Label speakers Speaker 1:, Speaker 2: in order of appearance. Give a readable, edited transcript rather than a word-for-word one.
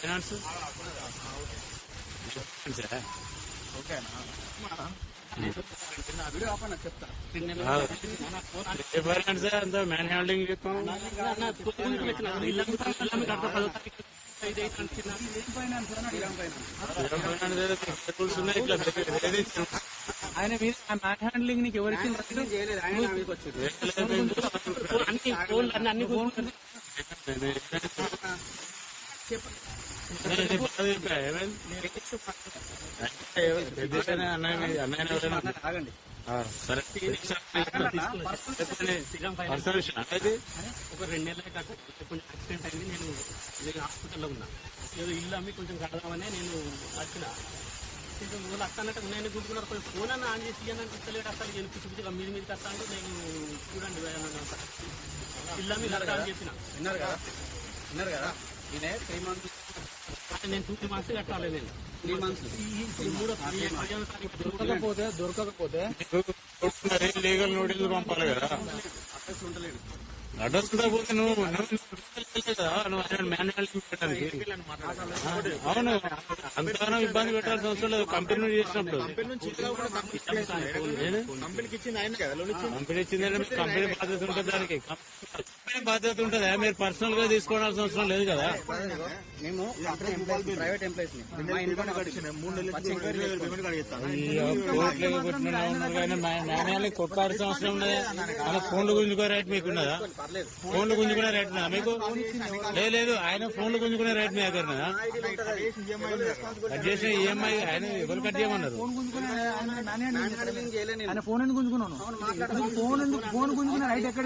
Speaker 1: Finance finance అంతా man handing చెప్తాను.
Speaker 2: ఆయన మీద మ్యాన్ హ్యాండ్లింగ్ నీకు ఎవరికి
Speaker 1: ఆగండి. సరే
Speaker 3: ఒక 2 నెలల కొంచెం యాక్సిడెంట్ అయింది. నేను హాస్పిటల్లో ఉన్నా. ఏదో ఇల్లు అమ్మి కొంచెం కడదామని నేను వచ్చిన. కొంచెం ఊళ్ళో అక్కడంటే నేను గుంటుకున్నారు. కొంచెం ఫోన్ అన్న ఆన్ చేసి ఇవ్వడానికి ఇస్తలేడు. అసలు నేను పిచ్చి పిచ్చిగా మీద కట్టాను. నేను చూడండి ఇల్లు అమ్మి కడతా అని చెప్పిన.
Speaker 2: విన్నారు కదా నేనే 3 months
Speaker 3: నేను 2 months కట్టాలి. నేను
Speaker 2: 3 months దొరకకపోతే
Speaker 1: లీగల్ నోటీసులు పంపాలి కదా. అడ్రస్ కూడా పోతే నువ్వు మ్యాన్ హ్యాండింగ్ పెట్టడానికి అవును అంతగానో ఇబ్బంది పెట్టాల్సిన అవసరం లేదు. కంపెనీ చేసినప్పుడు కంపెనీ ఇచ్చిందంటే కంపెనీ బాధ్యత ఉంటుంది. దానికి కంపెనీ బాధ్యత ఉంటుంది. మీరు పర్సనల్ గా తీసుకోవాల్సిన అవసరం లేదు కదా.
Speaker 2: మేము ప్రైవేట్ ఎంప్లాయీస్
Speaker 1: మ్యాన్యాలకి కొట్టాల్సిన అవసరం ఉన్నదా? అలా ఫోన్లు గుంజుకో రైట్ మీకు ఉన్నదా? ఫోన్లు గుంజుకునే రైట్ ఉన్నదా మీకు? లేదు ఆయన ఫోన్లు గుంజుకునే రైట్ మీ దగ్గర ఉన్నదా? కట్ చేసిన ఈఎంఐ ఆయన ఎవరు కట్ చేయమన్నారు?
Speaker 2: ఫోన్ ఎందుకు గుంజుకున్నాను? ఫోన్ గుంజుకున్న రైట్ ఎక్కడ